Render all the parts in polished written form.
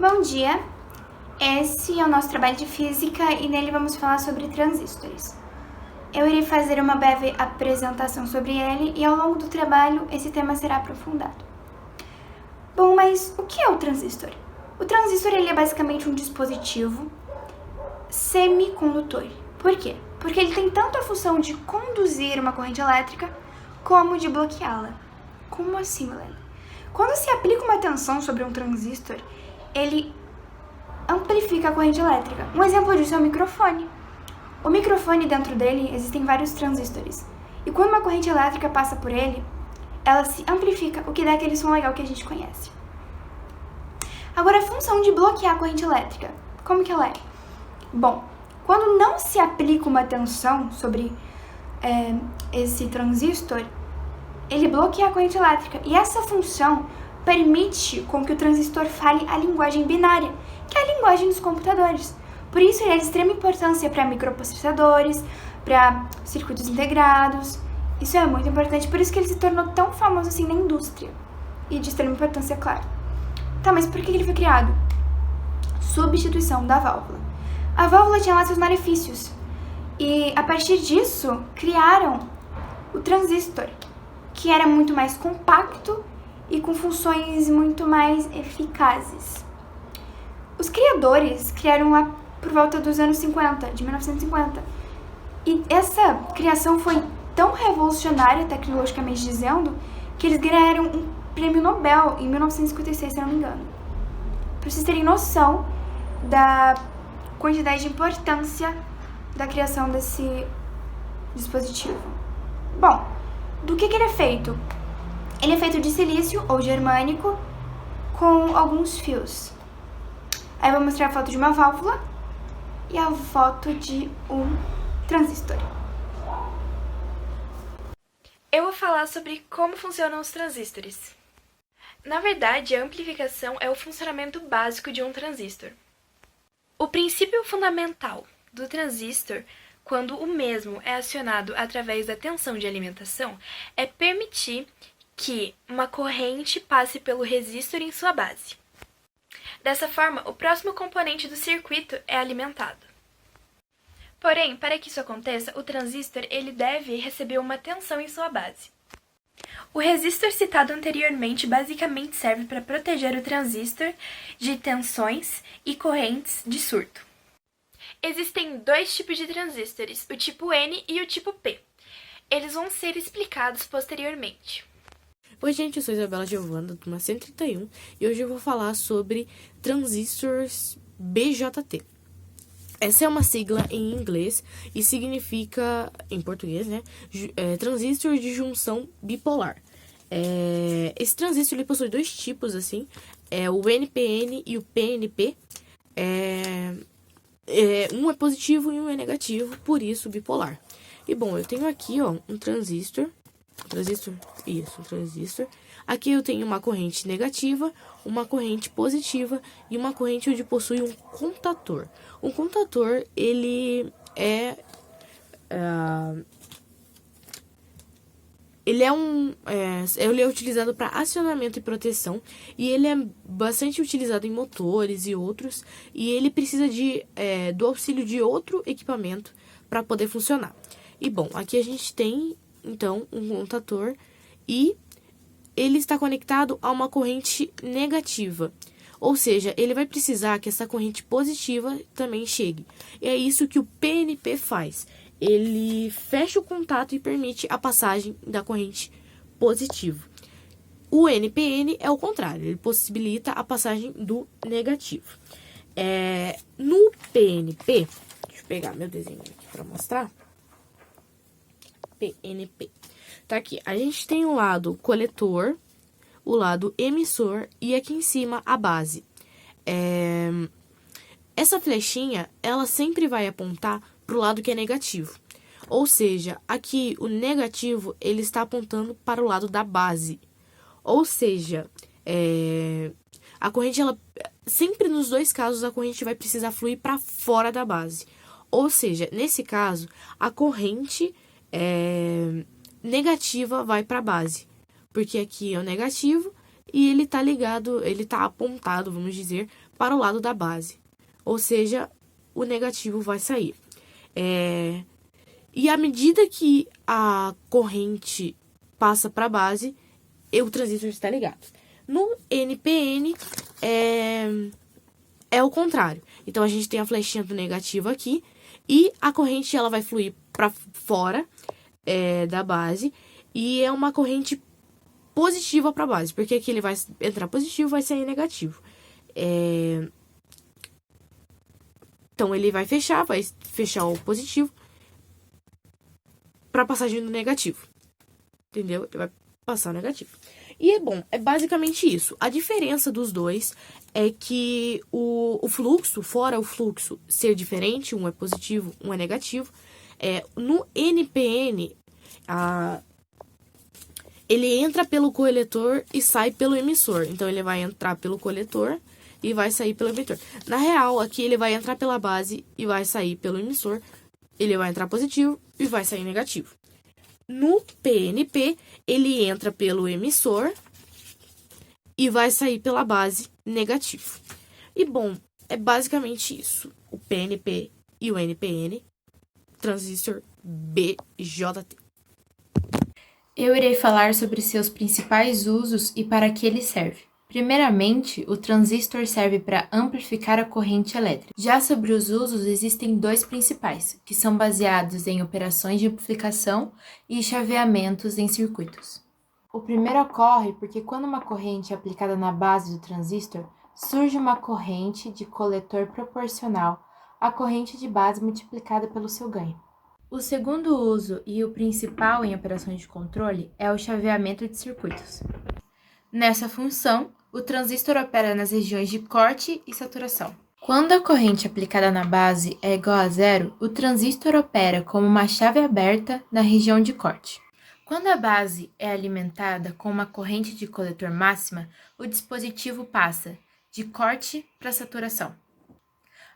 Bom dia! Esse é o nosso trabalho de física e nele vamos falar sobre transistores. Eu irei fazer uma breve apresentação sobre ele e ao longo do trabalho esse tema será aprofundado. Bom, mas o que é o transistor? O transistor ele é basicamente um dispositivo semicondutor. Por quê? Porque ele tem tanto a função de conduzir uma corrente elétrica como de bloqueá-la. Como assim, Milena? Quando se aplica uma tensão sobre um transistor, ele amplifica a corrente elétrica. Um exemplo disso é o microfone. O microfone, dentro dele, existem vários transistores. E quando uma corrente elétrica passa por ele, ela se amplifica, o que dá aquele som legal que a gente conhece. Agora, a função de bloquear a corrente elétrica, como que ela é? Bom, quando não se aplica uma tensão sobre esse transistor, ele bloqueia a corrente elétrica. E essa função permite com que o transistor fale a linguagem binária, que é a linguagem dos computadores. Por isso, ele é de extrema importância para microprocessadores, para circuitos integrados. Isso é muito importante, por isso que ele se tornou tão famoso assim na indústria. E de extrema importância, claro. Tá, mas por que ele foi criado? Substituição da válvula. A válvula tinha lá seus malefícios. E a partir disso, criaram o transistor, que era muito mais compacto e com funções muito mais eficazes. Os criadores criaram lá por volta dos anos 50, de 1950. E essa criação foi tão revolucionária, tecnologicamente dizendo, que eles ganharam um prêmio Nobel em 1956, se não me engano. Para vocês terem noção da quantidade de importância da criação desse dispositivo. Bom, do que ele é feito? Ele é feito de silício ou germânico com alguns fios. Aí eu vou mostrar a foto de uma válvula e a foto de um transistor. Eu vou falar sobre como funcionam os transistores. Na verdade, a amplificação é o funcionamento básico de um transistor. O princípio fundamental do transistor, quando o mesmo é acionado através da tensão de alimentação, é permitir que uma corrente passe pelo resistor em sua base. Dessa forma, o próximo componente do circuito é alimentado. Porém, para que isso aconteça, o transistor ele deve receber uma tensão em sua base. O resistor citado anteriormente basicamente serve para proteger o transistor de tensões e correntes de surto. Existem dois tipos de transistores, o tipo N e o tipo P. Eles vão ser explicados posteriormente. Oi gente, eu sou Isabela Giovana, da turma 131, e hoje eu vou falar sobre transistores BJT. Essa é uma sigla em inglês e significa, em português, né, transistor de junção bipolar. Esse transistor ele possui dois tipos, assim, o NPN e o PNP. Um é positivo e um é negativo, por isso bipolar. E bom, eu tenho aqui, ó, um transistor. Aqui eu tenho uma corrente negativa, uma corrente positiva e uma corrente onde possui um contator. Um contator, ele é utilizado para acionamento e proteção, e ele é bastante utilizado em motores e outros, e ele precisa do auxílio de outro equipamento para poder funcionar. E bom, aqui a gente tem então um contator e ele está conectado a uma corrente negativa. Ou seja, ele vai precisar que essa corrente positiva também chegue. E é isso que o PNP faz. Ele fecha o contato e permite a passagem da corrente positiva. O NPN é o contrário, ele possibilita a passagem do negativo. No PNP, deixa eu pegar meu desenho aqui para mostrar. PNP. Tá aqui, a gente tem o lado coletor, o lado emissor e aqui em cima a base. Essa flechinha, ela sempre vai apontar para o lado que é negativo. Ou seja, aqui o negativo, ele está apontando para o lado da base. Ou seja, a corrente, ela sempre nos dois casos, a corrente vai precisar fluir para fora da base. Ou seja, nesse caso, a corrente negativa vai para a base, porque aqui é o negativo e ele está ligado, ele está apontado, vamos dizer, para o lado da base. Ou seja, o negativo vai sair. E à medida que a corrente passa para a base, o transistor está ligado. No NPN é o contrário. Então a gente tem a flechinha do negativo aqui e a corrente ela vai fluir para fora da base e é uma corrente positiva para a base, porque aqui ele vai entrar positivo, vai sair negativo. Então ele vai fechar o positivo para passagem do negativo. Entendeu? Ele vai passar o negativo. E é basicamente isso. A diferença dos dois é que o fluxo, fora o fluxo ser diferente, um é positivo, um é negativo, no NPN, ele entra pelo coletor e sai pelo emissor. Então, ele vai entrar pelo coletor e vai sair pelo emissor. Na real, aqui ele vai entrar pela base e vai sair pelo emissor. Ele vai entrar positivo e vai sair negativo. No PNP, ele entra pelo emissor e vai sair pela base negativo. E, é basicamente isso. O PNP e o NPN, transistor BJT. Eu irei falar sobre seus principais usos e para que ele serve. Primeiramente, o transistor serve para amplificar a corrente elétrica. Já sobre os usos, existem dois principais, que são baseados em operações de amplificação e chaveamentos em circuitos. O primeiro ocorre porque quando uma corrente é aplicada na base do transistor, surge uma corrente de coletor proporcional à corrente de base multiplicada pelo seu ganho. O segundo uso e o principal em operações de controle é o chaveamento de circuitos. Nessa função, o transistor opera nas regiões de corte e saturação. Quando a corrente aplicada na base é igual a zero, o transistor opera como uma chave aberta na região de corte. Quando a base é alimentada com uma corrente de coletor máxima, o dispositivo passa de corte para saturação,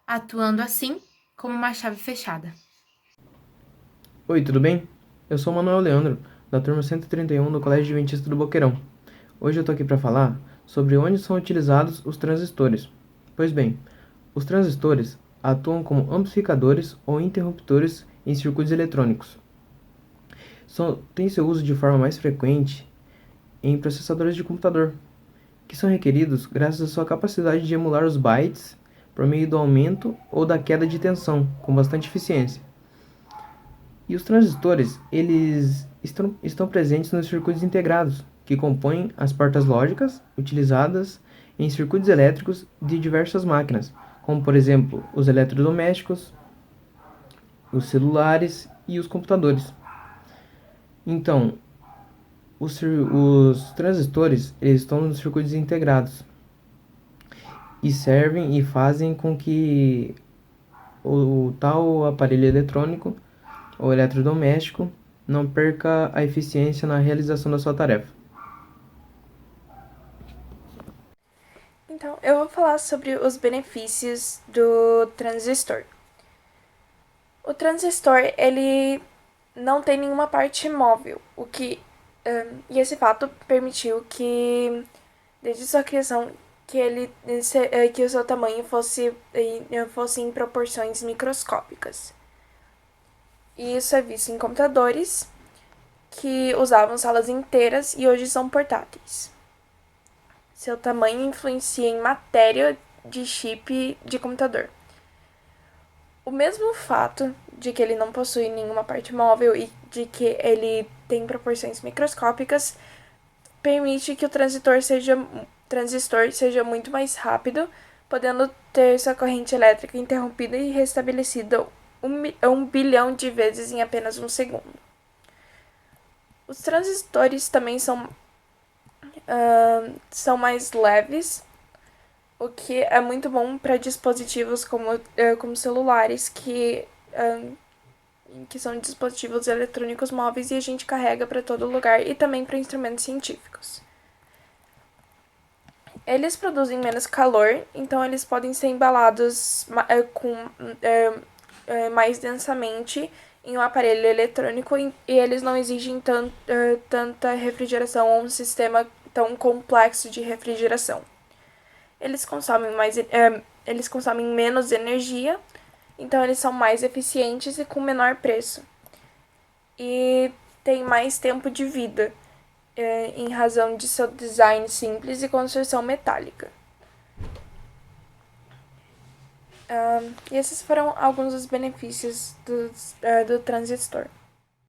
atuando assim como uma chave fechada. Oi, tudo bem? Eu sou o Manuel Leandro, da turma 131 do Colégio Adventista do Boqueirão. Hoje eu tô aqui para falar sobre onde são utilizados os transistores. Pois bem, os transistores atuam como amplificadores ou interruptores em circuitos eletrônicos. Tem seu uso de forma mais frequente em processadores de computador, que são requeridos graças à sua capacidade de emular os bytes por meio do aumento ou da queda de tensão com bastante eficiência. E os transistores, eles estão presentes nos circuitos integrados, que compõem as portas lógicas utilizadas em circuitos elétricos de diversas máquinas, como por exemplo os eletrodomésticos, os celulares e os computadores. Então, os transistores eles estão nos circuitos integrados e servem e fazem com que o tal aparelho eletrônico ou eletrodoméstico não perca a eficiência na realização da sua tarefa. Então, eu vou falar sobre os benefícios do transistor. O transistor, ele não tem nenhuma parte móvel, e esse fato permitiu que, desde sua criação, que o seu tamanho fosse em proporções microscópicas. E isso é visto em computadores que usavam salas inteiras e hoje são portáteis. Seu tamanho influencia em matéria de chip de computador. O mesmo fato de que ele não possui nenhuma parte móvel e de que ele tem proporções microscópicas permite que o transistor seja muito mais rápido, podendo ter sua corrente elétrica interrompida e restabelecida 1 bilhão de vezes em apenas um segundo. Os transistores também são mais leves, o que é muito bom para dispositivos como celulares, que são dispositivos eletrônicos móveis e a gente carrega para todo lugar, e também para instrumentos científicos. Eles produzem menos calor, então eles podem ser embalados mais densamente em um aparelho eletrônico e eles não exigem tanta refrigeração ou um sistema tão complexo de refrigeração. eles consomem menos energia, então eles são mais eficientes e com menor preço. E tem mais tempo de vida, em razão de seu design simples e construção metálica. E esses foram alguns dos benefícios do transistor.